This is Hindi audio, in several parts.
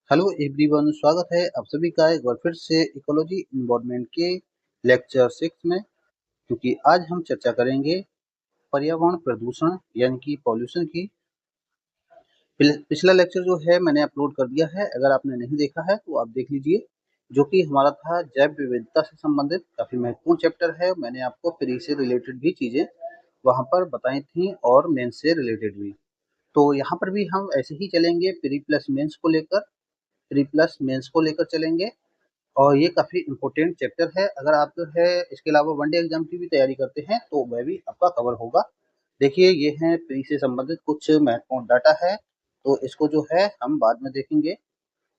हेलो एवरीवन, स्वागत है आप सभी का एक बार फिर से इकोलॉजी इन्वायरमेंट के लेक्चर 6 में। क्योंकि आज हम चर्चा करेंगे पर्यावरण प्रदूषण यानी कि पॉल्यूशन की। पिछला लेक्चर जो है मैंने अपलोड कर दिया है, अगर आपने नहीं देखा है तो आप देख लीजिए, जो कि हमारा था जैव विविधता से संबंधित काफी महत्वपूर्ण चैप्टर है। मैंने आपको प्री से रिलेटेड भी चीजें वहां पर बताई थी और मेन से रिलेटेड भी। तो यहाँ पर भी हम ऐसे ही चलेंगे, प्री प्लस मेंस को लेकर, प्री प्लस मेंस को लेकर चलेंगे। और ये काफ़ी इम्पोर्टेंट चैप्टर है। अगर आप जो है इसके अलावा वनडे एग्जाम की भी तैयारी करते हैं तो वह भी आपका कवर होगा। देखिए, ये है प्री से संबंधित कुछ महत्वपूर्ण डाटा है, तो इसको जो है हम बाद में देखेंगे।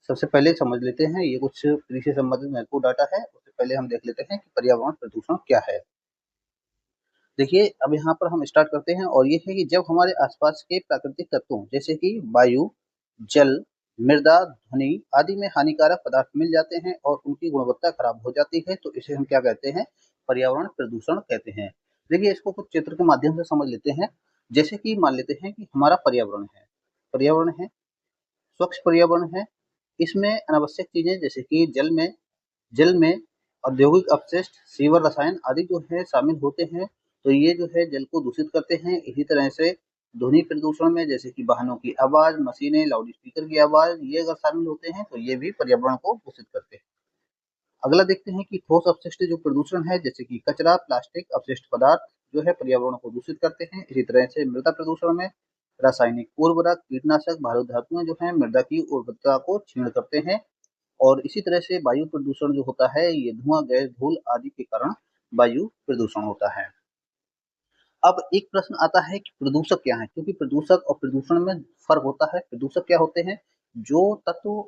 सबसे पहले समझ लेते हैं ये कुछ प्री से संबंधित महत्वपूर्ण डाटा है। उससे पहले हम देख लेते हैं कि पर्यावरण प्रदूषण क्या है। देखिए, अब यहाँ पर हम स्टार्ट करते हैं और ये है कि जब हमारे आसपास के प्राकृतिक तत्वों जैसे कि वायु, जल, मृदा, ध्वनि आदि में हानिकारक पदार्थ मिल जाते हैं और उनकी गुणवत्ता खराब हो जाती है, तो इसे हम क्या कहते हैं? पर्यावरण प्रदूषण कहते हैं। देखिए, इसको कुछ चित्र के माध्यम से समझ लेते हैं। जैसे कि मान लेते हैं कि हमारा पर्यावरण है, पर्यावरण है, स्वच्छ पर्यावरण है। इसमें अनावश्यक चीजें जैसे कि जल में औद्योगिक अपशिष्ट, सीवर, रसायन आदि जो है शामिल होते हैं, तो ये जो है जल को दूषित करते हैं। इसी तरह से ध्वनि प्रदूषण में जैसे कि वाहनों की आवाज, मशीनें, लाउड स्पीकर की आवाज, ये अगर शामिल होते हैं तो ये भी पर्यावरण को दूषित करते हैं। अगला देखते हैं कि ठोस अपशिष्ट जो प्रदूषण है, जैसे कि कचरा, प्लास्टिक, अपशिष्ट पदार्थ जो है पर्यावरण को दूषित करते हैं। इसी तरह से मृदा प्रदूषण में रासायनिक उर्वरक, कीटनाशक, भारी धातुएं जो है मृदा की उर्वरता को क्षीण करते हैं। और इसी तरह से वायु प्रदूषण जो होता है, ये धुआं, गैस, धूल आदि के कारण वायु प्रदूषण होता है। अब एक प्रश्न आता है कि प्रदूषक क्या है? क्योंकि प्रदूषक और प्रदूषण में फर्क होता है। प्रदूषक क्या होते हैं? जो तत्व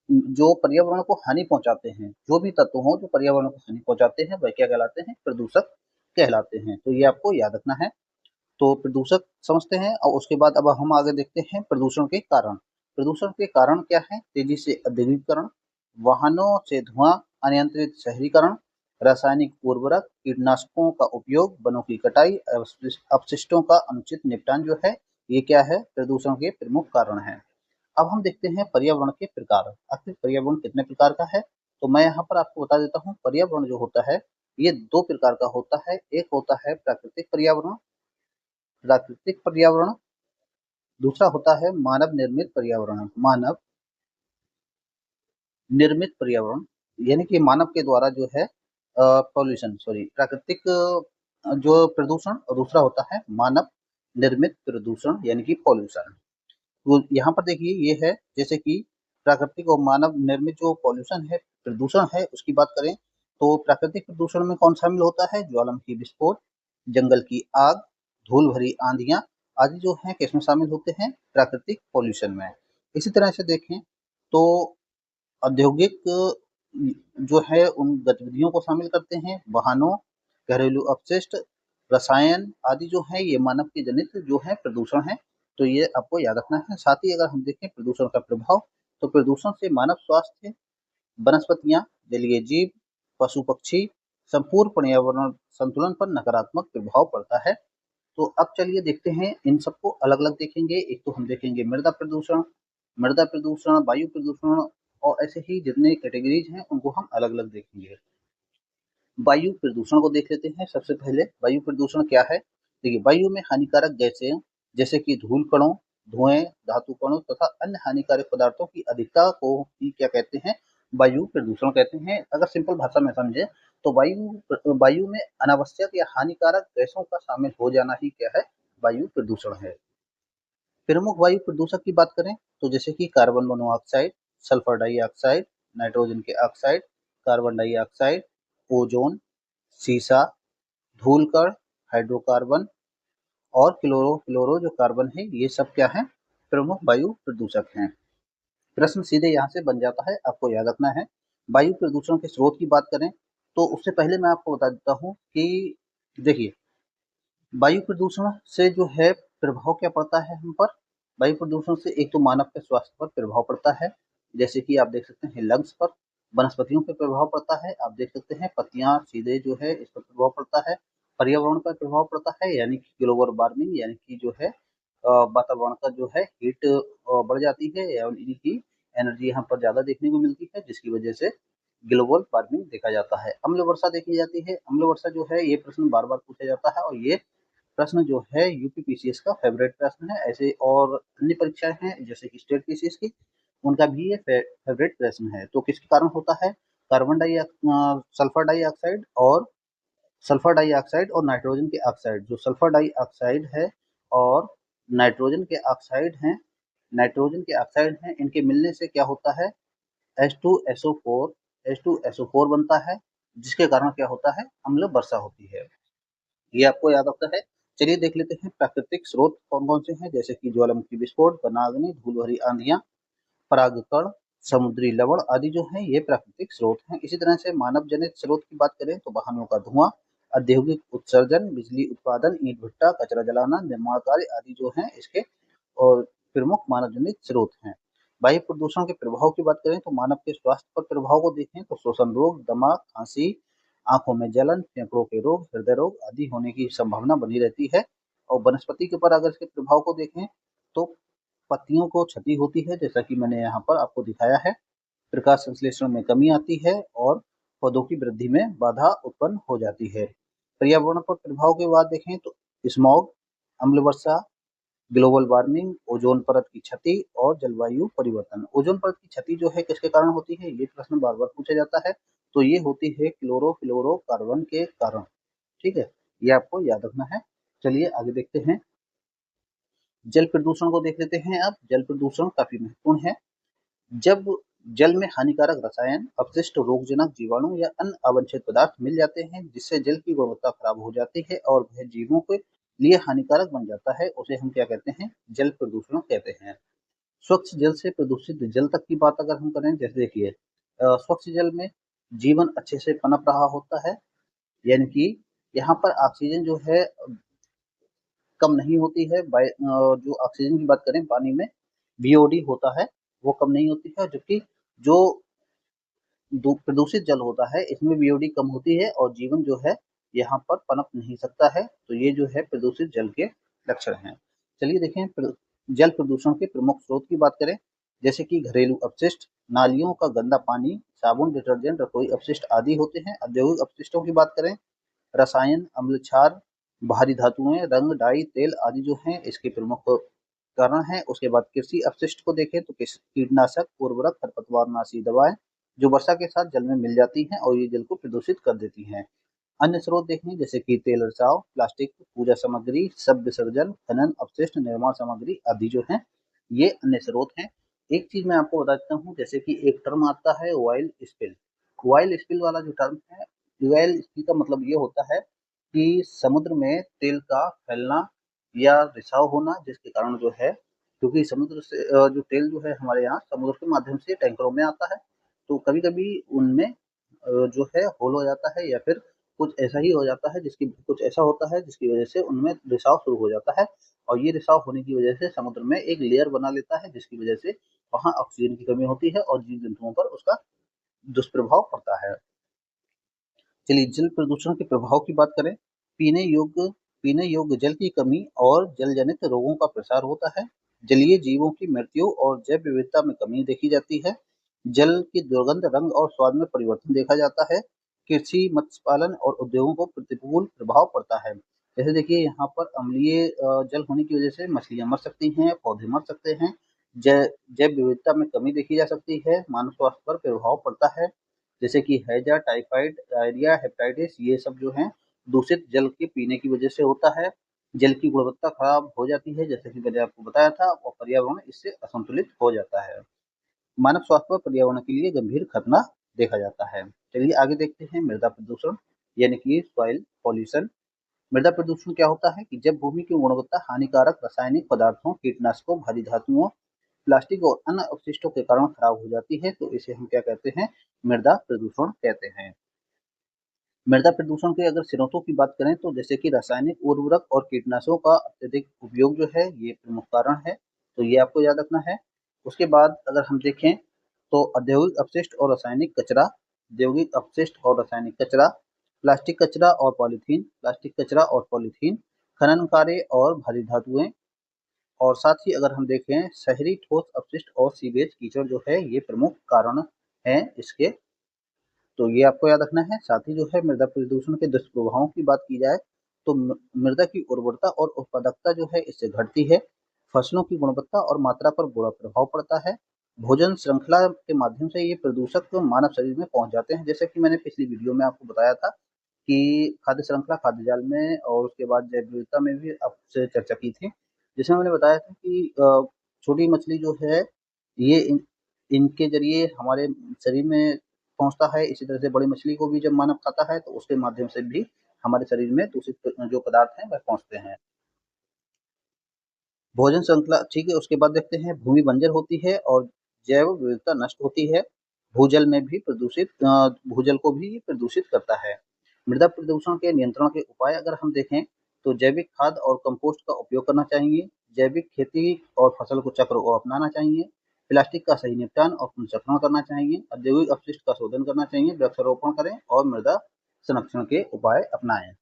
जो पर्यावरण को हानि पहुंचाते हैं, जो भी तत्व हों जो पर्यावरण को हानि पहुंचाते हैं, वह क्या कहलाते हैं? प्रदूषक कहलाते हैं। तो ये आपको याद रखना है। तो प्रदूषक समझते हैं और उसके बाद अब हम आगे देखते हैं प्रदूषण के कारण। प्रदूषण के कारण क्या है? तेजी से औद्योगिकरण, वाहनों से धुआं, अनियंत्रित शहरीकरण, रासायनिक उर्वरक, कीटनाशकों का उपयोग, वनों की कटाई, अपशिष्टों का अनुचित निपटान जो है, ये क्या है? प्रदूषण के प्रमुख कारण है। अब हम देखते हैं पर्यावरण के प्रकार। आखिर पर्यावरण कितने प्रकार का है? तो मैं यहाँ पर आपको बता देता हूँ। पर्यावरण जो होता है, ये दो प्रकार का होता है। एक होता है प्राकृतिक पर्यावरण, प्राकृतिक पर्यावरण, दूसरा होता है मानव निर्मित पर्यावरण। मानव निर्मित पर्यावरण यानी कि मानव के द्वारा जो है पॉल्यूशन, सॉरी, प्राकृतिक जो प्रदूषण, और दूसरा होता है मानव निर्मित प्रदूषण यानी कि पॉल्यूशन। तो यहाँ पर देखिए, ये है जैसे कि प्राकृतिक और मानव निर्मित जो पॉल्यूशन है, प्रदूषण है, उसकी बात करें तो प्राकृतिक प्रदूषण में कौन शामिल होता है? ज्वालामुखी विस्फोट, जंगल की आग, धूल भरी आंधियां आदि जो है किसमें शामिल होते हैं? प्राकृतिक पॉल्यूशन में। इसी तरह से देखें तो औद्योगिक जो है उन गतिविधियों को शामिल करते हैं। वाहनों, घरेलू अपशिष्ट, रसायन आदि जो है ये मानव के जनित जो है प्रदूषण है। तो ये आपको याद रखना है। साथ ही अगर हम देखें प्रदूषण का प्रभाव, तो प्रदूषण से मानव स्वास्थ्य, वनस्पतियां, जलीय जीव, पशु पक्षी, संपूर्ण पर्यावरण संतुलन पर नकारात्मक प्रभाव पड़ता है। तो अब चलिए देखते हैं, इन सबको अलग अलग देखेंगे। एक तो हम देखेंगे मृदा प्रदूषण, वायु प्रदूषण, और ऐसे ही जितने कैटेगरीज हैं उनको हम अलग अलग देखेंगे। वायु प्रदूषण को देख लेते हैं। सबसे पहले वायु प्रदूषण क्या है? देखिए, वायु में हानिकारक गैसें जैसे कि धूल कणों, धुएं, धातु कणों तथा अन्य हानिकारक पदार्थों की अधिकता को ही क्या कहते हैं? वायु प्रदूषण कहते हैं। अगर सिंपल भाषा में समझे तो वायु में अनावश्यक या हानिकारक गैसों का शामिल हो जाना ही क्या है? वायु प्रदूषण है। प्रमुख वायु प्रदूषक की बात करें तो जैसे कि carbon monoxide, sulphur dioxide, nitrogen के ऑक्साइड, कार्बन डाइऑक्साइड, ओजोन, सीसा, धूलकण, हाइड्रोकार्बन और क्लोरो फ्लोरो जो कार्बन है, ये सब क्या है? प्रमुख वायु प्रदूषक हैं। प्रश्न सीधे यहाँ से बन जाता है, आपको याद रखना है। वायु प्रदूषण के स्रोत की बात करें तो उससे पहले मैं आपको बता देता हूँ कि देखिए, वायु प्रदूषण से जो है प्रभाव क्या पड़ता है हम पर? वायु प्रदूषण से एक तो मानव के स्वास्थ्य पर प्रभाव पड़ता है, जैसे कि आप देख सकते हैं लंग्स पर। वनस्पतियों पर प्रभाव पड़ता है, आप देख सकते हैं पत्तियां सीधे जो है इस पर प्रभाव पड़ता है। पर्यावरण पर प्रभाव पड़ता है, यानी कि ग्लोबल वार्मिंग, यानी कि जो है वातावरण का जो है हीट बढ़ जाती है, या इनकी एनर्जी यहाँ पर ज़्यादा देखने को मिलती है, जिसकी वजह से ग्लोबल वार्मिंग देखा जाता है। अम्ल वर्षा देखी जाती है। अम्ल वर्षा जो है ये प्रश्न बार-बार पूछा जाता है और ये प्रश्न जो है यूपीपीसीएस का फेवरेट प्रश्न है। ऐसे और अन्य परीक्षाएं हैं जैसे कि स्टेट पीसीएस की, उनका भी ये फेवरेट प्रश्न है। तो किसके कारण होता है? कार्बन सल्फर डाइऑक्साइड और नाइट्रोजन के ऑक्साइड, जो सल्फर डाइऑक्साइड है और नाइट्रोजन के ऑक्साइड हैं, इनके मिलने से क्या होता है? H2SO4 बनता है, जिसके कारण क्या होता है? अम्ल वर्षा होती है। ये आपको याद रखना है। चलिए देख लेते हैं प्राकृतिक स्रोत कौन कौन से हैं, जैसे कि ज्वालामुखी विस्फोट, वनाग्नि, धूल भरी आंधियां, परागकण, समुद्री लवण आदि जो है ये प्राकृतिक स्रोत हैं। इसी तरह से मानव जनित स्रोत की बात करें तो वाहनों का धुआं, औद्योगिक उत्सर्जन, बिजली उत्पादन, ईंट भट्टा, कचरा जलाना, निर्माण कार्य आदि जो हैं इसके और प्रमुख मानव जनित स्रोत हैं। वायु प्रदूषण के प्रभाव की बात करें तो मानव के स्वास्थ्य पर प्रभाव को देखें तो श्वसन रोग, दमा, खांसी, आंखों में जलन, फेफड़ों के रोग, हृदय रोग आदि होने की संभावना बनी रहती है। और वनस्पति के ऊपर अगर इसके प्रभाव को देखें तो पत्तियों को क्षति होती है, जैसा कि मैंने यहाँ पर आपको दिखाया है। प्रकाश संश्लेषण में कमी आती है और पौधों की वृद्धि में बाधा उत्पन्न हो जाती है। पर्यावरण पर प्रभाव की बात देखें तो स्मॉग, अम्ल वर्षा, ग्लोबल वार्मिंग, ओजोन परत की क्षति और जलवायु परिवर्तन। ओजोन परत की क्षति जो है किसके कारण होती है? ये प्रश्न बार बार पूछा जाता है। तो ये होती है क्लोरोफ्लोरोकार्बन के कारण। ठीक है, ये आपको याद रखना है। चलिए आगे देखते हैं। जल प्रदूषण को देख लेते हैं। अब जल प्रदूषण काफी महत्वपूर्ण है। जब जल में हानिकारक रसायन, अपशिष्ट, रोगजनक जीवाणु या अन्य अवांछित पदार्थ मिल जाते हैं जिससे जल की गुणवत्ता खराब हो जाती है और वह जीवों के लिए हानिकारक बन जाता है, उसे हम क्या कहते हैं? जल प्रदूषण कहते हैं। स्वच्छ जल से प्रदूषित जल तक की बात अगर हम करें, जैसे देखिए स्वच्छ जल में जीवन अच्छे से पनप रहा होता है, यानी कि यहाँ पर ऑक्सीजन जो है कम नहीं होती है। जो ऑक्सीजन की बात करें पानी में वीओडी होता है, वो कम नहीं होती है, जबकि जो प्रदूषित जल होता है इसमें वीओडी कम होती है और जीवन जो है यहाँ पर पनप नहीं सकता है। तो ये जो है प्रदूषित जल के लक्षण हैं। चलिए देखें जल प्रदूषण के प्रमुख स्रोत की बात करें, जैसे कि घरेलू अपशिष्ट, नालियों का गंदा पानी, साबुन, डिटर्जेंट, रसोई अपशिष्ट आदि होते हैं। औद्योगिक अपशिष्टों की बात करें, रसायन, अम्ल क्षार, भारी धातुएं, रंग, डाई, तेल आदि जो हैं इसके प्रमुख कारण हैं। उसके बाद कृषि अपशिष्ट को देखें तो कीटनाशक, उर्वरक, खरपतवारनाशी दवाएं जो वर्षा के साथ जल में मिल जाती हैं और ये जल को प्रदूषित कर देती हैं। अन्य स्रोत देखें जैसे कि तेल रिसाव, प्लास्टिक, पूजा सामग्री, शव विसर्जन, खनन अपशिष्ट, निर्माण सामग्री आदि जो हैं ये अन्य स्रोत हैं। एक चीज मैं आपको बता देता हूँ, जैसे कि एक टर्म आता है ऑयल स्पिल। ऑयल स्पिल वाला जो टर्म है, ऑयल स्पिल का मतलब ये होता है कि समुद्र में तेल का फैलना या रिसाव होना, जिसके कारण जो है, क्योंकि समुद्र से जो तेल जो है हमारे यहाँ समुद्र के माध्यम से टैंकरों में आता है, तो कभी कभी उनमें जो है होल हो जाता है या फिर कुछ ऐसा होता है जिसकी वजह से उनमें रिसाव शुरू हो जाता है और ये रिसाव होने की वजह से समुद्र में एक लेयर बना लेता है, जिसकी वजह से वहाँ ऑक्सीजन की कमी होती है और जीव जंतुओं पर उसका दुष्प्रभाव पड़ता है। चलिए जल प्रदूषण के प्रभाव की बात करें, पीने योग्य जल की कमी और जल जनित रोगों का प्रसार होता है। जलीय जीवों की मृत्यु और जैव विविधता में कमी देखी जाती है। जल की दुर्गंध, रंग और स्वाद में परिवर्तन देखा जाता है। कृषि, मत्स्य पालन और उद्योगों को प्रतिकूल प्रभाव पड़ता है। जैसे देखिए यहाँ पर अम्लीय जल होने की वजह से मछलियां मर सकती हैं, पौधे मर सकते हैं, जैव विविधता में कमी देखी जा सकती है, मानव स्वास्थ्य पर प्रभाव पड़ता है, जैसे कि हैजा, टाइफाइड, डायरिया, हेपेटाइटिस, ये सब जो हैं दूषित जल के पीने की वजह से होता है। जल की गुणवत्ता खराब हो जाती है, जैसे कि मैंने आपको बताया था, और पर्यावरण इससे असंतुलित हो जाता है। मानव स्वास्थ्य पर पर्यावरण के लिए गंभीर खतरा देखा जाता है। चलिए आगे देखते हैं मृदा प्रदूषण, यानी कि सॉइल पॉल्यूशन। मृदा प्रदूषण क्या होता है कि जब भूमि की गुणवत्ता हानिकारक रासायनिक पदार्थों, कीटनाशकों, भारी धातुओं, प्लास्टिक और अन्य अपशिष्टों के कारण खराब हो जाती है, तो इसे हम क्या कहते हैं? मृदा प्रदूषण कहते हैं। मृदा प्रदूषण के अगर स्रोतों की बात करें तो जैसे कि रासायनिक उर्वरक और कीटनाशकों का अत्यधिक उपयोग जो है ये प्रमुख कारण है, तो ये आपको याद रखना है। उसके बाद अगर हम देखें तो औद्योगिक अपशिष्ट और रासायनिक कचरा, प्लास्टिक कचरा और पॉलीथीन, खनन कार्य और भारी धातुएं, और साथ ही अगर हम देखें शहरी ठोस अपशिष्ट और सीवेज कीचड़ जो है ये प्रमुख कारण हैं इसके, तो ये आपको याद रखना है। साथ ही जो है मृदा प्रदूषण के दुष्प्रभावों की बात की जाए तो मृदा की उर्वरता और उत्पादकता जो है इससे घटती है, फसलों की गुणवत्ता और मात्रा पर बुरा प्रभाव पड़ता है, भोजन श्रृंखला के माध्यम से ये प्रदूषक मानव शरीर में पहुंच जाते हैं, जैसे कि मैंने पिछली वीडियो में आपको बताया था कि खाद्य श्रृंखला खाद्य जाल में और उसके बाद जैव विविधता में भी आपसे चर्चा की थी, जिसमें मैंने बताया था कि छोटी मछली जो है ये इनके जरिए हमारे शरीर में पहुंचता है, इसी तरह से बड़ी मछली को भी जब मानव खाता है तो उसके माध्यम से भी हमारे शरीर में दूषित जो पदार्थ हैं वह पहुंचते हैं। भोजन श्रृंखला ठीक है, उसके बाद देखते हैं भूमि बंजर होती है और जैव विविधता नष्ट होती है। भूजल में भी भूजल को भी ये प्रदूषित करता है। मृदा प्रदूषण के नियंत्रण के उपाय अगर हम देखें तो जैविक खाद और कंपोस्ट का उपयोग करना चाहिए, जैविक खेती और फसल को चक्र को अपनाना चाहिए, प्लास्टिक का सही निपटान और पुनर्चक्रण करना चाहिए, औद्योगिक अपशिष्ट का शोधन करना चाहिए, वृक्षारोपण करें और मृदा संरक्षण के उपाय अपनाएं।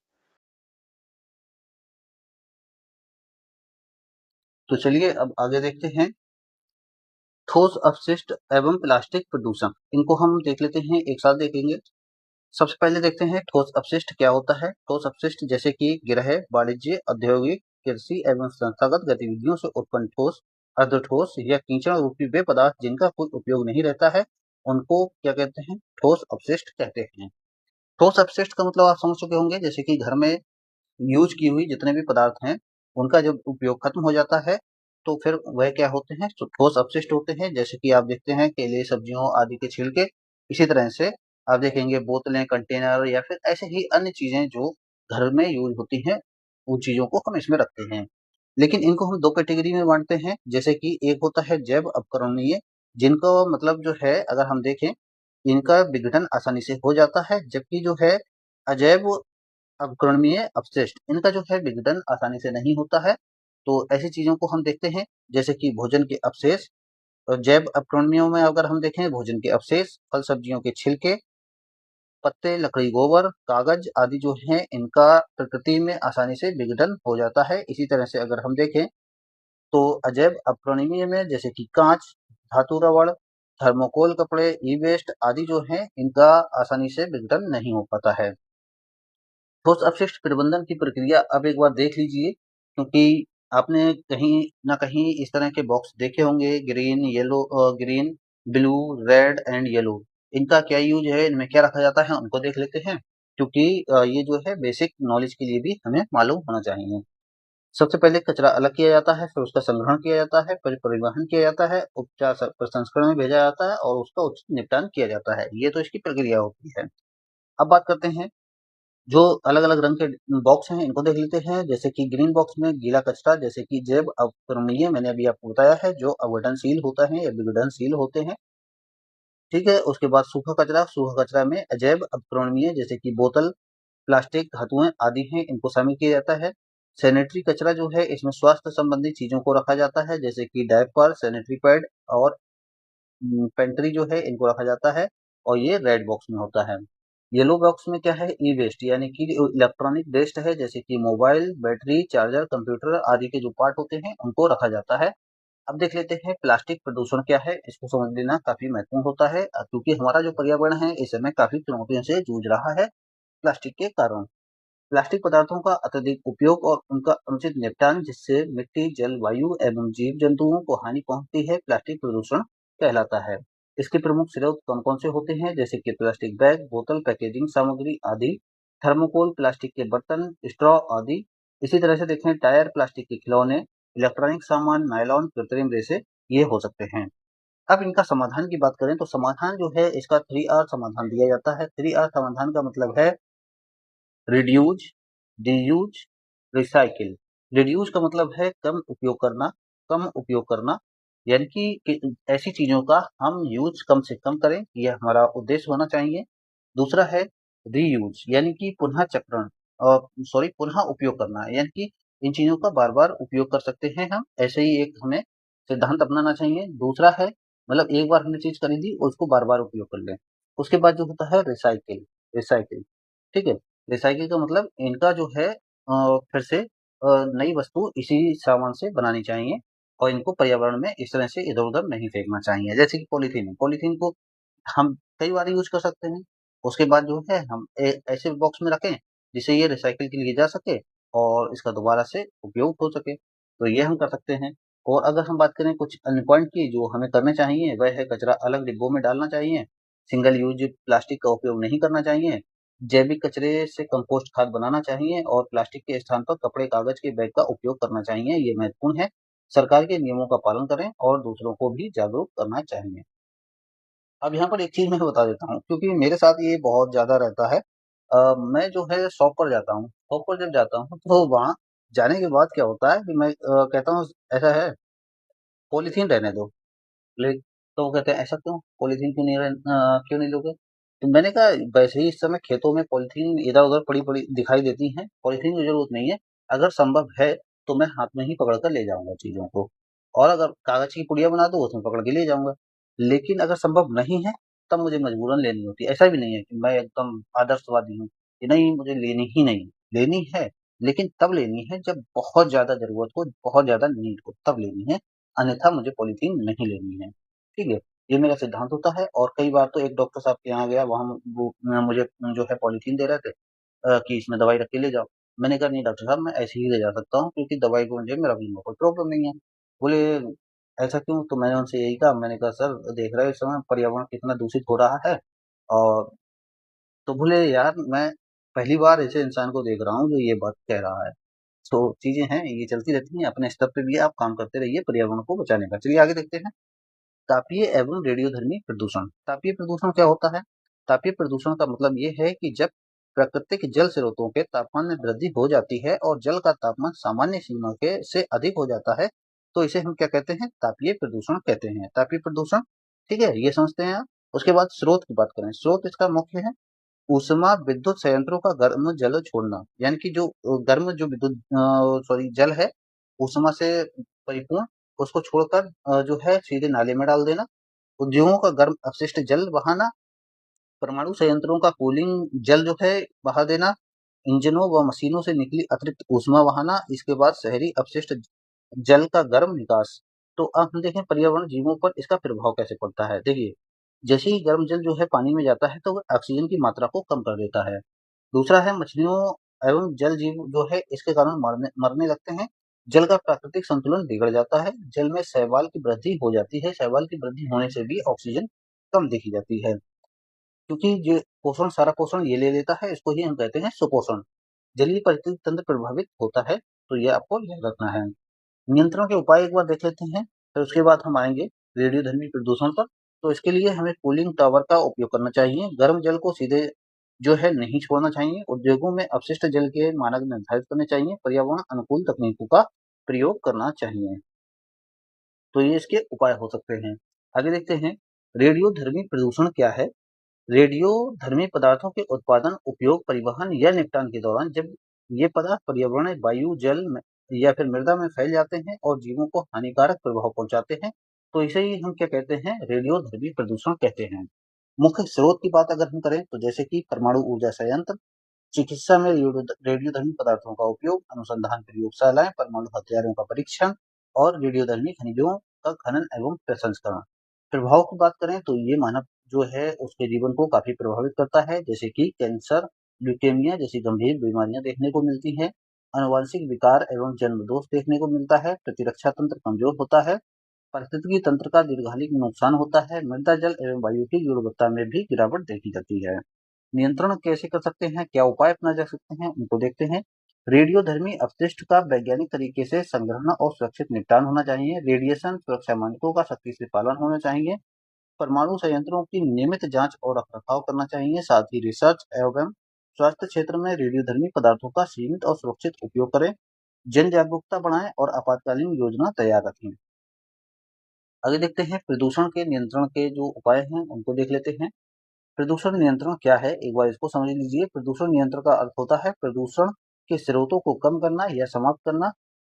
तो चलिए अब आगे देखते हैं ठोस अपशिष्ट एवं प्लास्टिक प्रदूषण, इनको हम देख लेते हैं, एक साथ देखेंगे। सबसे पहले देखते हैं ठोस अपशिष्ट क्या होता है। ठोस अपशिष्ट जैसे कि गृह, वाणिज्य, औद्योगिक, कृषि एवं संस्थागत गतिविधियों से उत्पन्न ठोस, अर्धठोस या कीचड़ रूपी वे पदार्थ जिनका कोई उपयोग नहीं रहता है, उनको क्या कहते हैं? ठोस अपशिष्ट कहते हैं। ठोस अपशिष्ट का मतलब आप समझ चुके होंगे, जैसे कि घर में यूज की हुई जितने भी पदार्थ हैं उनका जब उपयोग खत्म हो जाता है तो फिर वह क्या होते हैं? तो ठोस अपशिष्ट होते हैं, जैसे कि आप देखते हैं केले, सब्जियों आदि के छिलके। इसी तरह से आप देखेंगे बोतलें, कंटेनर या फिर ऐसे ही अन्य चीजें जो घर में यूज होती हैं, उन चीजों को हम इसमें रखते हैं। लेकिन इनको हम दो कैटेगरी में बांटते हैं, जैसे कि एक होता है जैव अपकरणीय, जिनको मतलब जो है अगर हम देखें इनका विघटन आसानी से हो जाता है, जबकि जो है अजैव अवकरणीय अपशिष्ट, इनका जो है विघटन आसानी से नहीं होता है। तो ऐसी चीजों को हम देखते हैं, जैसे कि भोजन के अवशेष। और जैव अपकरणीयों में अगर हम देखें भोजन के अवशेष, फल सब्जियों के छिलके, पत्ते, लकड़ी, गोबर, कागज आदि जो हैं इनका प्रकृति में आसानी से विघटन हो जाता है। इसी तरह से अगर हम देखें तो अजैव अपकरणीय में जैसे कि कांच, धातु रबड़, थर्मोकोल कपड़े, ई वेस्ट आदि जो हैं इनका आसानी से विघटन नहीं हो पाता है। ठोस अपशिष्ट प्रबंधन की प्रक्रिया अब एक बार देख लीजिए, क्योंकि आपने कहीं ना कहीं इस तरह के बॉक्स देखे होंगे, green, blue, red and yellow. इनका क्या यूज है, इनमें क्या रखा जाता है, उनको देख लेते हैं, क्योंकि ये जो है बेसिक नॉलेज के लिए भी हमें मालूम होना चाहिए। सबसे पहले कचरा अलग किया जाता है, फिर उसका संग्रहण किया जाता है, फिर परिवहन किया जाता है, उपचार प्रसंस्करण में भेजा जाता है और उसका उचित निपटान किया जाता है। ये तो इसकी प्रक्रिया होती है। अब बात करते हैं जो अलग-अलग रंग के बॉक्स हैं इनको देख लेते हैं, जैसे कि ग्रीन बॉक्स में गीला कचरा जैसे कि जैव अवक्रमणीय मैंने अभी आपको बताया है जो अवघटनशील होता है या विघटनशील होते हैं, ठीक है। उसके बाद सूखा कचरा में अजैव अवक्रमणीय जैसे कि बोतल, प्लास्टिक, धातुएं आदि हैं, इनको शामिल किया जाता है। सैनिटरी कचरा जो है इसमें स्वास्थ्य संबंधी चीजों को रखा जाता है, जैसे कि डायपर, सैनिटरी पैड और पेंट्री जो है इनको रखा जाता है और ये रेड बॉक्स में होता है। येलो बॉक्स में क्या है? ई वेस्ट यानी कि इलेक्ट्रॉनिक वेस्ट है, जैसे कि मोबाइल, बैटरी, चार्जर, कंप्यूटर आदि के जो पार्ट होते हैं उनको रखा जाता है। अब देख लेते हैं प्लास्टिक प्रदूषण क्या है, इसको समझ लेना काफी महत्वपूर्ण होता है, क्योंकि हमारा जो पर्यावरण है इस समय काफी चुनौतियों से जूझ रहा है प्लास्टिक के कारण। प्लास्टिक पदार्थों का अत्यधिक उपयोग और उनका अनुचित निपटान जिससे मिट्टी, जल, वायु एवं जीव जंतुओं को हानि पहुंचती है, प्लास्टिक प्रदूषण कहलाता है। इसके प्रमुख स्रोत कौन-कौन से होते हैं? जैसे कि प्लास्टिक बैग, बोतल, पैकेजिंग सामग्री आदि, थर्मोकोल, प्लास्टिक के बर्तन, स्ट्रॉ आदि। इसी तरह से देखें टायर, प्लास्टिक के खिलौने, इलेक्ट्रॉनिक सामान, नायलॉन, कृत्रिम रेशे, ये हो सकते हैं। अब इनका समाधान की बात करें तो समाधान जो है इसका 3R समाधान दिया जाता है। 3R समाधान का मतलब है रिड्यूज, रीयूज, रिसाइकिल। रिड्यूज का मतलब है कम उपयोग करना, यानी कि ऐसी चीजों का हम यूज कम से कम करें, यह हमारा उद्देश्य होना चाहिए। दूसरा है रीयूज यानी कि पुनः चक्रण और सॉरी पुनः उपयोग करना, यानी कि इन चीजों का बार बार उपयोग कर सकते हैं हम, ऐसे ही एक हमें सिद्धांत अपनाना चाहिए। दूसरा है मतलब एक बार हमने चीज खरीदी उसको बार बार उपयोग कर लें। उसके बाद जो होता है रिसाइकिल, रिसाइकिल, ठीक है। रिसाइकिल का मतलब इनका जो है फिर से नई वस्तु इसी सामान से बनानी चाहिए और इनको पर्यावरण में इस तरह से इधर-उधर नहीं फेंकना चाहिए। जैसे कि पॉलीथीन है, पॉलीथीन को हम कई बार यूज़ कर सकते हैं। उसके बाद जो है हम ऐसे बॉक्स में रखें जिससे ये रिसाइकिल के लिए जा सके और इसका दोबारा से उपयोग हो सके। तो ये हम कर सकते हैं। और अगर हम बात करें कुछ अन्य पॉइंट की जो हमें करने चाहिए, वह है कचरा अलग डिब्बों में डालना चाहिए, सिंगल यूज़ प्लास्टिक का उपयोग नहीं करना चाहिए, जैविक कचरे से कंपोस्ट खाद बनाना चाहिए और प्लास्टिक के स्थान पर कपड़े, कागज के बैग का उपयोग करना चाहिए। ये महत्वपूर्ण है। सरकार के नियमों का पालन करें और दूसरों को भी जागरूक करना चाहिए। अब यहाँ पर एक चीज़ मैं बता देता हूँ क्योंकि मेरे साथ ये बहुत ज़्यादा रहता है। मैं जो है शॉप पर जाता हूँ, शॉप पर जब जाता हूँ तो वहाँ जाने के बाद क्या होता है कि मैं कहता हूँ ऐसा है पॉलीथीन रहने दो। ले तो वो कहते हैं ऐसा क्यों? पॉलीथीन क्यों नहीं लोगे? तो मैंने कहा वैसे ही इस समय खेतों में पॉलीथीन इधर-उधर पड़ी-पड़ी दिखाई देती हैं, पॉलीथीन की ज़रूरत नहीं है। अगर संभव है तो मैं हाथ में ही पकड़ कर ले जाऊँगा चीज़ों को और अगर कागज़ की पुड़िया बना दूँ उसमें पकड़ के ले जाऊँगा। लेकिन अगर संभव नहीं है तब मुझे मजबूरन लेनी होती है। ऐसा भी नहीं है कि मैं एकदम आदर्शवादी हूँ कि नहीं मुझे लेनी ही नहीं, लेनी है लेकिन तब लेनी है जब बहुत ज़्यादा ज़रूरत हो, बहुत ज़्यादा नीड हो तब लेनी है, अन्यथा मुझे पॉलीथीन नहीं लेनी है। ठीक है? ये मेरा सिद्धांत होता है और कई बार तो एक डॉक्टर साहब के यहाँ गया वहाँ वो मुझे जो है पॉलीथीन दे रहे थे कि इसमें दवाई रख के ले जाओ। मैंने कहा नहीं डॉक्टर साहब मैं ऐसे ही ले जा सकता हूँ क्योंकि दवाई को मुझे मेरा बीमा कोई प्रॉब्लम नहीं है। बोले ऐसा क्यों? तो मैंने उनसे यही कहा मैंने कहा सर देख रहे हो इस समय पर्यावरण कितना दूषित हो रहा है और तो बोले यार मैं पहली बार ऐसे इंसान को देख रहा हूँ जो ये बात कह रहा है। तो चीज़ें हैं ये चलती रहती हैं अपने स्तर पे भी आप काम करते रहिए पर्यावरण को बचाने का। चलिए आगे देखते हैं। तापीय एवं रेडियोधर्मी प्रदूषण। तापीय प्रदूषण क्या होता है? तापीय प्रदूषण का मतलब ये है कि जब प्राकृतिक जल स्रोतों के तापमान में वृद्धि हो जाती है और जल का तापमान सामान्य सीमा के से अधिक हो जाता है, तो इसे हम क्या कहते हैं? तापीय प्रदूषण कहते हैं। तापीय प्रदूषण, ठीक है? ये समझते हैं आप। उसके बाद स्रोत की बात करें, स्रोत इसका मुख्य है ऊष्मा विद्युत संयंत्रों का गर्म जल छोड़ना, यानी कि जो गर्म जो विद्युत सॉरी जल है, ऊष्मा से परिपूर्ण उसको छोड़कर जो है सीधे नाले में डाल देना, उद्योगों का गर्म अपशिष्ट जल बहाना, परमाणु संयंत्रों का कूलिंग जल जो है बहा देना, इंजनों व मशीनों से निकली अतिरिक्त ऊष्मा बहाना, इसके बाद शहरी अपशिष्ट जल का गर्म निकास। तो अब हम देखें पर्यावरण जीवों पर इसका प्रभाव कैसे पड़ता है। देखिए, जैसे ही गर्म जल जो है पानी में जाता है तो वह ऑक्सीजन की मात्रा को कम कर देता है। दूसरा है मछलियों एवं जल जीव जो है इसके कारण मरने मरने लगते हैं। जल का प्राकृतिक संतुलन बिगड़ जाता है। जल में शैवाल की वृद्धि हो जाती है। शैवाल की वृद्धि होने से भी ऑक्सीजन कम देखी जाती है। क्योंकि ये पोषण सारा पोषण ये ले लेता है, इसको ही हम कहते हैं सुपोषण। जलीय पारिस्थितिक तंत्र प्रभावित होता है, तो ये आपको याद रखना है। नियंत्रण के उपाय एक बार देख लेते हैं, फिर उसके बाद हम आएँगे रेडियोधर्मी प्रदूषण पर। तो इसके लिए हमें कूलिंग टॉवर का उपयोग करना चाहिए, गर्म जल को सीधे जो है नहीं छोड़ना चाहिए, उद्योगों में अपशिष्ट जल के मानक निर्धारित करने चाहिए, पर्यावरण अनुकूल तकनीकों का प्रयोग करना चाहिए। तो ये इसके उपाय हो सकते हैं। आगे देखते हैं, रेडियोधर्मी प्रदूषण क्या है? रेडियोधर्मी पदार्थों के उत्पादन, उपयोग, परिवहन या निपटान के दौरान जब ये पदार्थ पर्यावरण, वायु, जल में या फिर मृदा में फैल जाते हैं और जीवों को हानिकारक प्रभाव पहुंचाते हैं, तो इसे ही हम क्या कहते हैं? रेडियोधर्मी प्रदूषण कहते हैं। मुख्य स्रोत की बात अगर हम करें तो जैसे कि परमाणु ऊर्जा संयंत्र, चिकित्सा में रेडियोधर्मी पदार्थों का उपयोग, अनुसंधान प्रयोगशालाएं, परमाणु हथियारों का परीक्षण और रेडियोधर्मी खनिजों का खनन एवं प्रसंस्करण। प्रभाव की बात करें तो ये मानव जो है उसके जीवन को काफी प्रभावित करता है, जैसे कि कैंसर, ल्यूकेमिया जैसी गंभीर बीमारियां देखने को मिलती हैं, आनुवांशिक विकार एवं जन्म दोष देखने को मिलता है, प्रतिरक्षा तंत्र कमजोर होता है, पारिस्थितिकी तंत्र का दीर्घकालिक नुकसान होता है, मृदा जल एवं वायु की गुणवत्ता में भी गिरावट देखी जाती है। नियंत्रण कैसे कर सकते हैं, क्या उपाय अपनाए जा सकते हैं, उनको देखते हैं। रेडियोधर्मी अपशिष्ट का वैज्ञानिक तरीके से संग्रहण और सुरक्षित निपटान होना चाहिए। रेडिएशन सुरक्षा मानकों का सख्ती से पालन होना चाहिए। परमाणु संयंत्रों की नियमित जांच और रखरखाव करना चाहिए। साथ ही रिसर्च एवं स्वास्थ्य क्षेत्र में रेडियोधर्मी पदार्थों का सीमित और सुरक्षित उपयोग करें। जन जागरूकता बढ़ाएं और आपातकालीन योजना तैयार रखें। आगे देखते हैं प्रदूषण के नियंत्रण के जो उपाय हैं उनको देख लेते हैं। प्रदूषण नियंत्रण क्या है? एक बार इसको समझ लीजिए। प्रदूषण नियंत्रण का अर्थ होता है प्रदूषण के स्रोतों को कम करना या समाप्त करना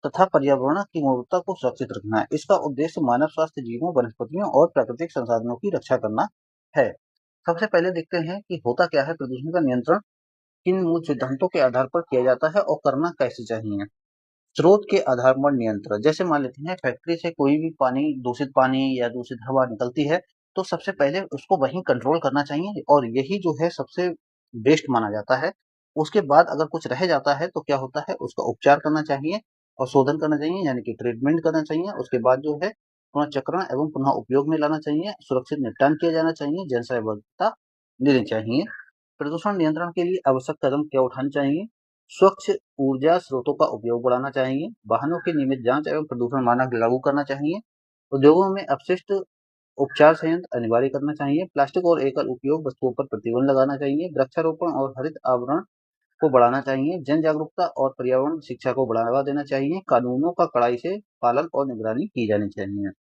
तथा पर्यावरण की गुणवत्ता को सुरक्षित रखना है। इसका उद्देश्य मानव स्वास्थ्य, जीवों, वनस्पतियों और प्राकृतिक संसाधनों की रक्षा करना है। सबसे पहले देखते हैं कि होता क्या है प्रदूषण का नियंत्रण किन मूल सिद्धांतों के आधार पर किया जाता है और करना कैसे चाहिए। स्रोत के आधार पर नियंत्रण, जैसे मान लेते हैं फैक्ट्री से कोई भी पानी या दूषित हवा निकलती है, तो सबसे पहले उसको वहीं कंट्रोल करना चाहिए और यही जो है सबसे बेस्ट माना जाता है। उसके बाद अगर कुछ रह जाता है तो क्या होता है, उसका उपचार करना चाहिए और शोधन करना चाहिए, यानी कि ट्रीटमेंट करना चाहिए। उसके बाद जो है पुनर्चक्रण एवं पुनः उपयोग में लाना चाहिए, सुरक्षित निपटान किया जाना चाहिए, जनसहभागिता लेनी चाहिए। प्रदूषण नियंत्रण के लिए आवश्यक कदम क्या उठाने चाहिए? स्वच्छ ऊर्जा स्रोतों का उपयोग बढ़ाना चाहिए, वाहनों की नियमित जांच एवं प्रदूषण मानक लागू करना चाहिए, उद्योगों में अपशिष्ट उपचार संयंत्र अनिवार्य करना चाहिए, प्लास्टिक और एकल उपयोग वस्तुओं पर प्रतिबंध लगाना चाहिए, वृक्षारोपण और हरित आवरण को बढ़ाना चाहिए, जन जागरूकता और पर्यावरण शिक्षा को बढ़ावा देना चाहिए, कानूनों का कड़ाई से पालन और निगरानी की जानी चाहिए।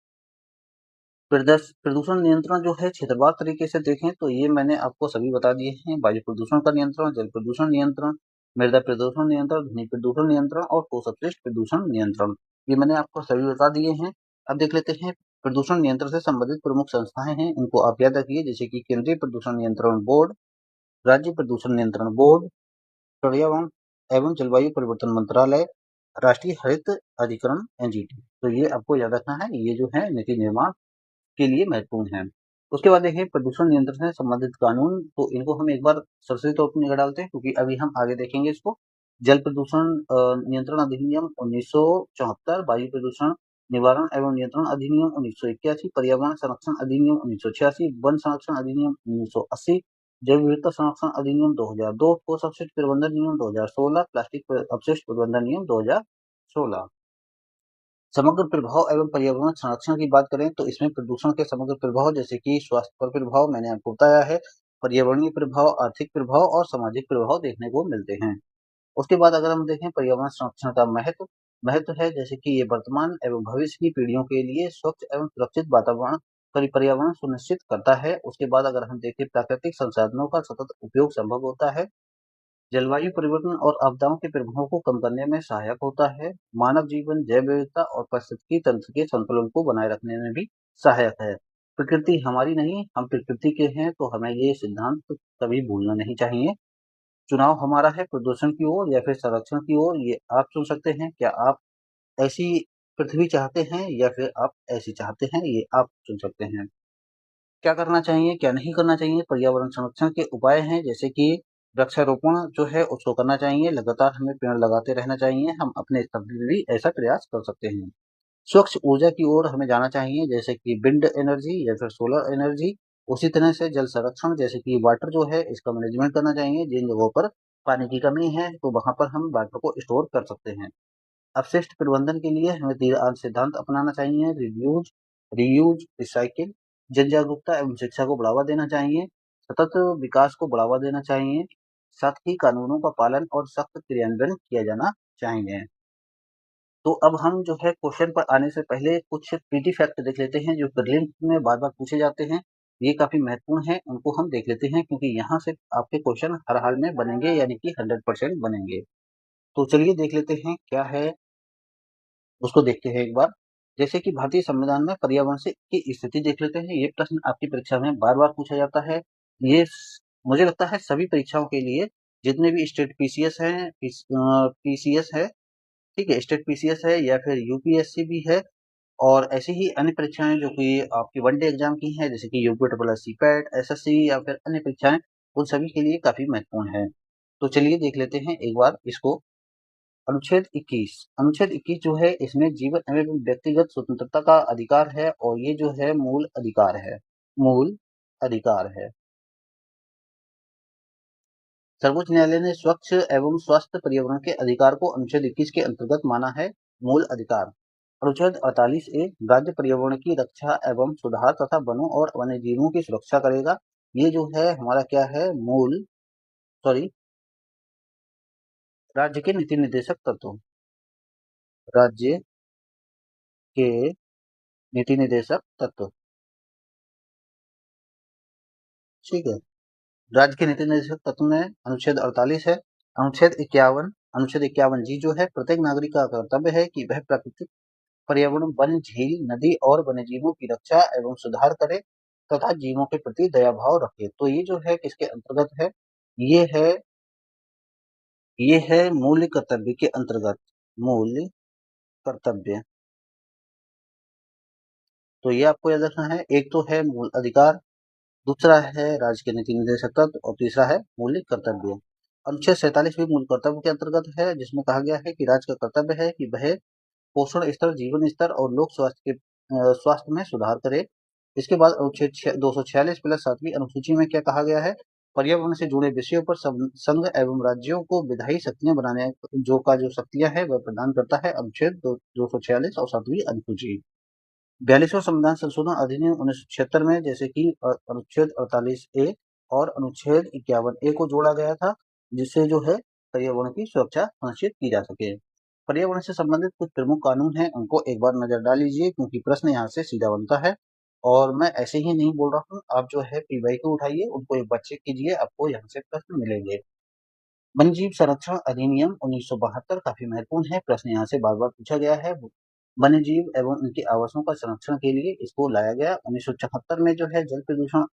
प्रदूषण नियंत्रण जो है क्षेत्रवार तरीके से देखें तो ये मैंने आपको सभी बता दिए हैं। वायु प्रदूषण का नियंत्रण, जल प्रदूषण नियंत्रण, मृदा प्रदूषण नियंत्रण, ध्वनि प्रदूषण नियंत्रण और ठोस अपशिष्ट प्रदूषण नियंत्रण, ये मैंने आपको सभी बता दिए हैं। अब देख लेते हैं प्रदूषण नियंत्रण से संबंधित प्रमुख संस्थाएं हैं, इनको आप याद रखिए, जैसे कि केंद्रीय प्रदूषण नियंत्रण बोर्ड, राज्य प्रदूषण नियंत्रण बोर्ड, पर्यावरण एवं जलवायु परिवर्तन मंत्रालय, राष्ट्रीय हरित अधिकरण एनजीटी। तो ये आपको याद रखना है, ये जो है नीति निर्माण के लिए महत्वपूर्ण है। उसके बाद देखिए प्रदूषण नियंत्रण से संबंधित कानून, तो इनको हम एक बार सरसरी तौर पर निगाह डालते हैं क्योंकि अभी हम आगे देखेंगे इसको। जल प्रदूषण नियंत्रण अधिनियम 1974, वायु प्रदूषण निवारण एवं नियंत्रण अधिनियम 1981, पर्यावरण संरक्षण अधिनियम 1986, वन संरक्षण अधिनियम 1980, जैव विविधता संरक्षण अधिनियम 2002, ठोस अपशिष्ट प्रबंधन नियम 2016, प्लास्टिक अपशिष्ट प्रबंधन नियम 2016। समग्र प्रभाव एवं पर्यावरण संरक्षण की बात करें तो इसमें प्रदूषण के समग्र प्रभाव, जैसे कि स्वास्थ्य पर प्रभाव मैंने आपको बताया है, पर्यावरणीय प्रभाव, आर्थिक प्रभाव और सामाजिक प्रभाव देखने को मिलते हैं। उसके बाद अगर हम देखें पर्यावरण संरक्षण का महत्व है, जैसे कि ये वर्तमान एवं भविष्य की पीढ़ियों के लिए स्वच्छ एवं सुरक्षित वातावरण पर्यावरण सुनिश्चित करता है। उसके बाद अगर हम देखें प्राकृतिक संसाधनों का सतत उपयोग संभव होता है, जलवायु परिवर्तन और आपदाओं के प्रभावों को कम करने में सहायक होता है, मानव जीवन, जैव विविधता और पारिस्थितिकी तंत्र के संतुलन को बनाए रखने में भी सहायक है। प्रकृति हमारी नहीं, हम प्रकृति के हैं, तो हमें ये सिद्धांत कभी भूलना नहीं चाहिए। चुनाव हमारा है प्रदूषण की ओर या फिर संरक्षण की ओर, ये आप चुन सकते हैं। क्या आप ऐसी पृथ्वी चाहते हैं या फिर आप ऐसी चाहते हैं, ये आप चुन सकते हैं। क्या करना चाहिए, क्या नहीं करना चाहिए? पर्यावरण संरक्षण के उपाय हैं, जैसे कि वृक्षारोपण जो है उसको करना चाहिए, लगातार हमें पेड़ लगाते रहना चाहिए, हम अपने स्तर पर भी ऐसा प्रयास कर सकते हैं। स्वच्छ ऊर्जा की ओर हमें जाना चाहिए, जैसे कि विंड एनर्जी या फिर सोलर एनर्जी। उसी तरह से जल संरक्षण, जैसे कि वाटर जो है इसका मैनेजमेंट करना चाहिए, जिन जगहों पर पानी की कमी है तो वहां पर हम वाटर को स्टोर कर सकते हैं। अपशिष्ट प्रबंधन के लिए हमें 3 सिद्धांत अपनाना चाहिए, रिड्यूज, रीयूज, रिसाइकिल। जन जागरूकता एवं शिक्षा को बढ़ावा देना चाहिए, सतत विकास को बढ़ावा देना चाहिए, साथ ही कानूनों का पालन और सख्त क्रियान्वयन किया जाना चाहिए। तो अब हम जो है क्वेश्चन पर आने से पहले कुछ पीटी फैक्ट देख लेते हैं जो प्रीलिम्स में बार बार पूछे जाते हैं। ये काफी महत्वपूर्ण है, उनको हम देख लेते हैं क्योंकि यहाँ से आपके क्वेश्चन हर हाल में बनेंगे, यानी कि 100% बनेंगे। तो चलिए देख लेते हैं क्या है, उसको देखते हैं एक बार। जैसे कि भारतीय संविधान में पर्यावरण से की स्थिति देख लेते हैं। ये प्रश्न आपकी परीक्षा में बार बार पूछा जाता है। ये मुझे लगता है सभी परीक्षाओं के लिए, जितने भी स्टेट पीसीएस हैं, पीसीएस है, ठीक है, स्टेट पीसीएस है या फिर यूपीएससी भी है, और ऐसी ही अन्य परीक्षाएं जो कि आपकी वनडे एग्जाम की हैं, जैसे कि UP triple S C PET, SSC या फिर अन्य परीक्षाएं, उन सभी के लिए काफी महत्वपूर्ण है। तो चलिए देख लेते हैं एक बार इसको। अनुच्छेद 21 जो है इसमें जीवन एवं व्यक्तिगत स्वतंत्रता का अधिकार है और ये जो है मूल अधिकार है। मूल अधिकार है। सर्वोच्च न्यायालय ने स्वच्छ एवं स्वस्थ पर्यावरण के अधिकार को अनुच्छेद 21 के अंतर्गत माना है मूल अधिकार। अनुच्छेद 48A राज्य पर्यावरण की रक्षा एवं सुधार तथा वनों और वन्यजीवों की सुरक्षा करेगा। ये जो है हमारा क्या है, मूल सॉरी राज्य के नीति निर्देशक तत्व, राज्य के नीति निर्देशक तत्व, ठीक है। राज्य के नीति निर्देशक तत्व में अनुच्छेद 48 है। अनुच्छेद 51 जी जो है, प्रत्येक नागरिक का कर्तव्य है कि वह प्राकृतिक पर्यावरण, वन, झील, नदी और वन्यजीवों की रक्षा एवं सुधार करे तथा जीवों के प्रति दया भाव रखे। तो ये जो है किसके अंतर्गत है? ये है ये है मूल्य कर्तव्य के अंतर्गत। मूल्य कर्तव्य। तो ये आपको याद रखना है। एक तो है मूल अधिकार, दूसरा है राज्य के नीति निर्देशक तत्व और तीसरा है मौलिक कर्तव्य। अनुच्छेद 47 भी मूल कर्तव्य के अंतर्गत है, जिसमें कहा गया है कि राज्य का कर्तव्य है कि वह पोषण स्तर, जीवन स्तर और लोक स्वास्थ्य के स्वास्थ्य में सुधार करे। इसके बाद अनुच्छेद 246 प्लस 7वीं अनुसूची में क्या कहा गया है? पर्यावरण से जुड़े विषयों पर संघ एवं राज्यों को विधायी शक्तियां बनाने जो शक्तियां है वह प्रदान करता है, अनुच्छेद 246 और 7वीं अनुसूची। 42वां संविधान संशोधन अधिनियम 1976 में जैसे कि अनुच्छेद 48 ए और अनुच्छेद 51 ए को जोड़ा गया था, जिससे जो है पर्यावरण की सुरक्षा सुनिश्चित की जा सके। पर्यावरण से संबंधित कुछ प्रमुख कानून हैं, उनको एक बार नजर डाल लीजिए क्योंकि प्रश्न यहाँ से सीधा बनता है। और मैं ऐसे ही नहीं बोल रहा हूँ, आप जो है पीवाईक्यू उठाइए, उनको एक बार चेक कीजिए, आपको यहाँ से प्रश्न मिलेंगे। वन्यजीव संरक्षण अधिनियम 1972 काफी महत्वपूर्ण है, प्रश्न यहाँ से बार बार पूछा गया है। वन्यजीव एवं उनके आवासों का संरक्षण के लिए इसको लाया गया। 1974 में जो है जल प्रदूषण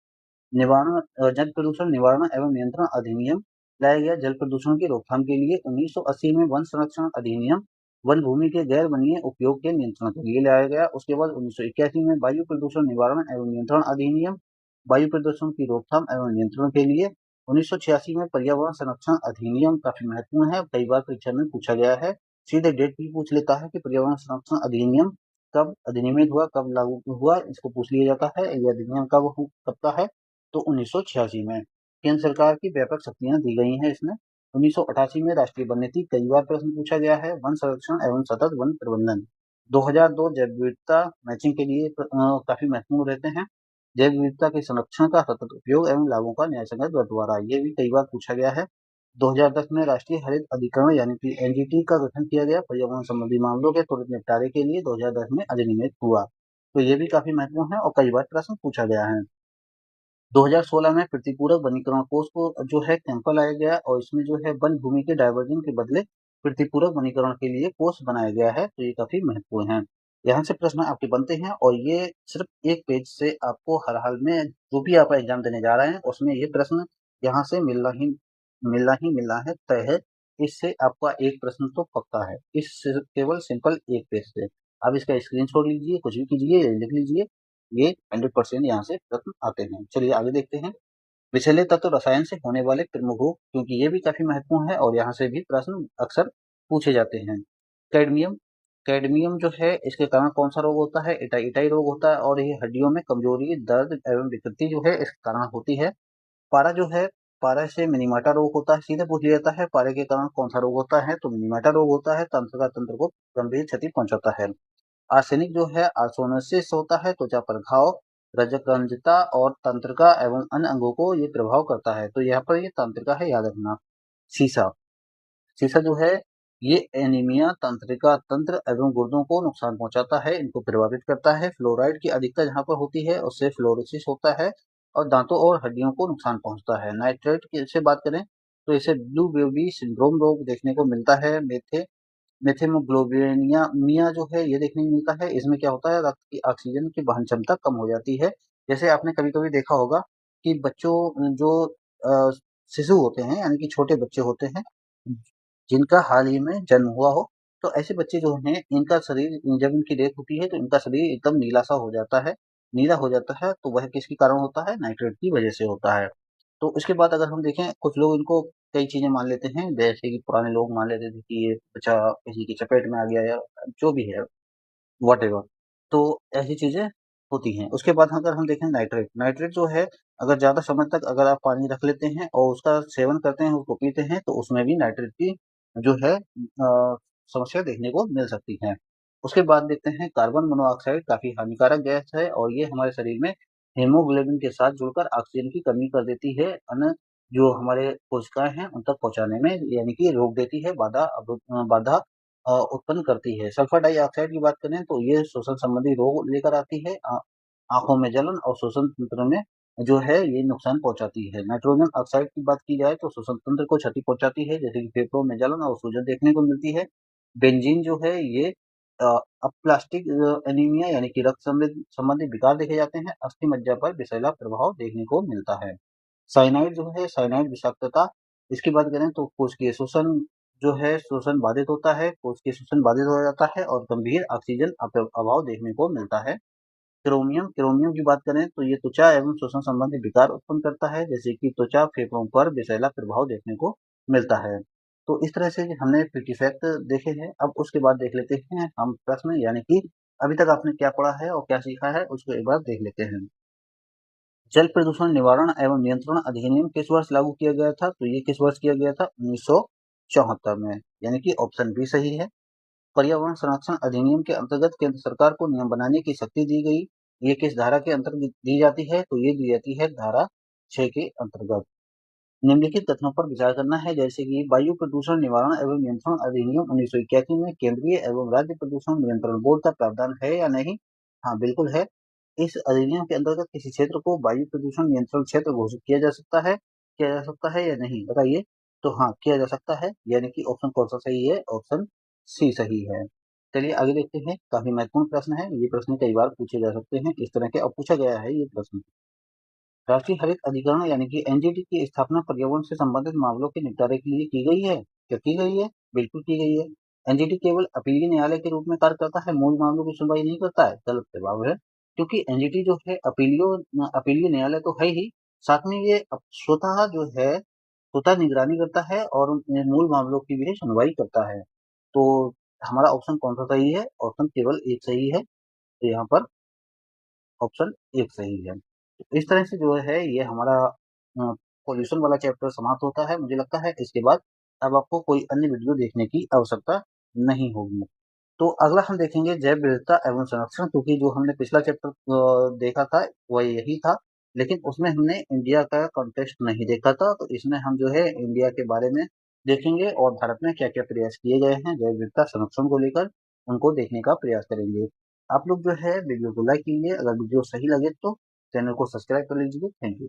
निवारण एवं नियंत्रण अधिनियम लाया गया। जल प्रदूषण की रोकथाम के लिए 1980 में वन संरक्षण अधिनियम वन भूमि के गैर वन्य उपयोग के नियंत्रण के लिए लाया गया। उसके बाद 1981 में वायु प्रदूषण निवारण एवं नियंत्रण अधिनियम वायु प्रदूषण की रोकथाम एवं नियंत्रण के लिए। 1986 में पर्यावरण संरक्षण अधिनियम काफी महत्वपूर्ण है, कई बार परीक्षा में पूछा गया है। सीधे डेट भी पूछ लेता है कि पर्यावरण संरक्षण अधिनियम कब अधिनियमित हुआ, कब लागू हुआ, इसको पूछ लिया जाता है। ये अधिनियम कब का है? तो 1986 में। केंद्र सरकार की व्यापक शक्तियां दी गई हैं इसमें। 1988 में राष्ट्रीय वन नीति, कई बार प्रश्न पूछा गया है। वन संरक्षण एवं सतत वन प्रबंधन। 2002 जैव विविधता मैचिंग के लिए काफी महत्वपूर्ण रहते हैं। जैव विविधता के संरक्षण का सतत उपयोग एवं लाभों का न्यायसंगत बंटवारा, ये भी कई बार पूछा गया है। 2010 में राष्ट्रीय हरित अधिकरण यानी कि एनजीटी का गठन किया गया, पर्यावरण संबंधी मामलों के त्वरित निपटारे के लिए 2010 में अधिनियमित हुआ। तो ये भी काफी महत्वपूर्ण है और कई बार प्रश्न पूछा गया है। 2016 में प्रतिपूरक वनीकरण कोष को जो है कैंपा लाया गया और इसमें जो है वन भूमि के डायवर्जन के बदले प्रतिपूरक वनीकरण के लिए कोष बनाया गया है, तो ये काफी महत्वपूर्ण है। यहाँ से प्रश्न आपके बनते हैं और ये सिर्फ एक पेज से आपको हर हाल में जो भी आप एग्जाम देने जा रहे हैं उसमें ये प्रश्न यहाँ से मिलना है, तय है। इससे आपका एक प्रश्न तो पक्का है, इस केवल सिंपल एक पेज से। आप इसका स्क्रीनशॉट लीजिए, कुछ भी कीजिए, लिख लीजिए, ये 100% यहाँ से प्रश्न आते हैं। चलिए आगे देखते हैं। विषैले तत्व रसायन से होने वाले प्रमुख रोग, क्योंकि ये भी काफी महत्वपूर्ण है और यहाँ से भी प्रश्न अक्सर पूछे जाते हैं। कैडमियम कैडमियम जो है इसके कारण कौन सा रोग होता है? इटाई रोग होता है और ये हड्डियों में कमजोरी, दर्द एवं विकृति जो है इसके कारण होती है। पारा जो है, पारा से मिनीमाटा रोग होता है, सीधे पूछ लिया जाता है पारे के कारण कौन सा रोग होता है? तो मिनीमाटा रोग होता है, तंत्र को गंभीर क्षति पहुंचाता है। आर्सेनिक जो है आर्सोनेसिस होता है, त्वचा पर घाव, रजकणजता और तंत्रिका एवं अन्य अंगों को ये प्रभाव करता है। तो यहाँ पर ये तंत्रिका है, याद रखना। सीसा सीसा जो है ये एनीमिया, तंत्रिका तंत्र एवं गुर्दों को नुकसान पहुंचाता है, इनको प्रभावित करता है। फ्लोराइड की अधिकता जहाँ पर होती है उससे फ्लोरोसिस होता है और दांतों और हड्डियों को नुकसान पहुंचता है। नाइट्रेट की से बात करें तो इसे ब्लू बेबी सिंड्रोम रोग देखने को मिलता है। मेथेमोग्लोबिनिया मिया जो है ये देखने को मिलता है। इसमें क्या होता है, रक्त की ऑक्सीजन की वहन क्षमता कम हो जाती है। जैसे आपने कभी कभी देखा होगा कि बच्चों जो अ, शिशु होते हैं यानी कि छोटे बच्चे होते हैं जिनका हाल ही में जन्म हुआ हो, तो ऐसे बच्चे जो हैं इनका शरीर जब इनकी डेथ होती है तो इनका शरीर एकदम नीला सा हो जाता है। नीला हो जाता है तो वह किसके कारण होता है? नाइट्रेट की वजह से होता है। तो इसके बाद अगर हम देखें, कुछ लोग इनको कई चीजें मान लेते हैं, जैसे कि पुराने लोग मान लेते थे कि ये बच्चा किसी की चपेट में आ गया या जो भी है, वॉटेवर। तो ऐसी चीजें होती हैं। उसके बाद अगर हम देखें नाइट्रेट नाइट्रेट जो है, अगर ज्यादा समय तक अगर आप पानी रख लेते हैं और उसका सेवन करते हैं, उसको पीते हैं, तो उसमें भी नाइट्रेट की जो है समस्या देखने को मिल सकती है। उसके बाद देखते हैं कार्बन मोनोऑक्साइड, काफी हानिकारक गैस है और ये हमारे शरीर में हेमोग्लोबिन के साथ जुड़कर ऑक्सीजन की कमी कर देती है, अन्य जो हमारे कोशिकाएं हैं उन तक पहुंचाने में, यानी कि रोक देती है, बाधा उत्पन्न करती है। सल्फर डाइऑक्साइड की बात करें तो ये श्वसन संबंधी रोग लेकर आती है, आंखों में जलन और श्वसन तंत्र में जो है ये नुकसान पहुंचाती है। नाइट्रोजन ऑक्साइड की बात की जाए तो श्वसन तंत्र को क्षति पहुंचाती है, जैसे कि फेफड़ों में जलन और सूजन देखने को मिलती है। बेंजीन जो है ये अपप्लास्टिक एनीमिया यानी कि रक्त संबंधी विकार देखे जाते हैं। अस्थि मज्जा पर विषैला प्रभाव देखने को मिलता है। साइनाइड जो है, साइनाइड विषाक्तता, इसकी बात करें तो कोशिकीय शोषण जो है शोषण बाधित होता है, कोश के शोषण बाधित हो जाता है और गंभीर ऑक्सीजन अभाव देखने को मिलता है। क्रोमियम की बात करें तो ये त्वचा एवं श्वसन संबंधी विकार उत्पन्न करता है, जैसे कि त्वचा फेफड़ों पर विषैला प्रभाव देखने को मिलता है। तो इस तरह से हमने फैक्ट फैक्ट देखे हैं। अब उसके बाद देख लेते हैं हम प्रश्न, यानी कि अभी तक आपने क्या पढ़ा है और क्या सीखा है, उसको एक बार देख लेते हैं। जल प्रदूषण निवारण एवं नियंत्रण अधिनियम किस वर्ष लागू किया गया था? तो ये किस वर्ष किया गया था? 1974 में, यानी कि ऑप्शन बी सही है। पर्यावरण संरक्षण अधिनियम के अंतर्गत केंद्र सरकार को नियम बनाने की शक्ति दी गई। ये किस धारा के अंतर्गत दी जाती है? तो ये दी जाती है धारा 6 के अंतर्गत। निम्नलिखित कथनों पर विचार करना है, जैसे कि वायु प्रदूषण निवारण एवं नियंत्रण अधिनियम 1981 में केंद्रीय एवं राज्य प्रदूषण नियंत्रण बोर्ड का प्रावधान है या नहीं? हाँ, बिल्कुल है। इस अधिनियम के अंतर्गत किसी क्षेत्र को वायु प्रदूषण नियंत्रण क्षेत्र घोषित किया जा सकता है? किया जा सकता है या नहीं, बताइए? तो हाँ, किया जा सकता है, यानी कि ऑप्शन कौन सा सही है? ऑप्शन सी सही है। चलिए आगे देखते हैं। काफी महत्वपूर्ण प्रश्न है, ये प्रश्न कई बार पूछे जा सकते हैं इस तरह के, और पूछा गया है ये प्रश्न। राष्ट्रीय हरित अधिकरण यानी कि एनजीटी की स्थापना पर्यावरण से संबंधित मामलों के निपटारे के लिए की गई है। क्या की गई है? बिल्कुल की गई है। एनजीटी केवल अपीलीय न्यायालय के रूप में कार्य करता है, मूल मामलों की सुनवाई नहीं करता है। गलत जवाब है, क्योंकि एनजीटी जो है अपीलीय न्यायालय तो है ही, साथ में ये स्वतः जो है स्वतः निगरानी करता है और मूल मामलों की भी सुनवाई करता है। तो हमारा ऑप्शन कौन सा सही है? ऑप्शन केवल एक सही है, तो यहाँ पर ऑप्शन एक सही है। तो इस तरह से जो है ये हमारा पॉल्यूशन वाला चैप्टर समाप्त होता है। मुझे लगता है इसके बाद अब आपको कोई अन्य वीडियो देखने की आवश्यकता नहीं होगी। तो अगला हम देखेंगे जैव विविधता एवं संरक्षण, क्योंकि जो हमने पिछला चैप्टर देखा था वह यही था, लेकिन उसमें हमने इंडिया का कॉन्टेक्स्ट नहीं देखा था। तो इसमें हम जो है इंडिया के बारे में देखेंगे और भारत में क्या क्या प्रयास किए गए हैं जैव विविधता संरक्षण को लेकर, उनको देखने का प्रयास करेंगे। आप लोग जो है वीडियो को लाइक कीजिए, अगर वीडियो सही लगे तो चैनल को सब्सक्राइब कर लीजिए। Thank you.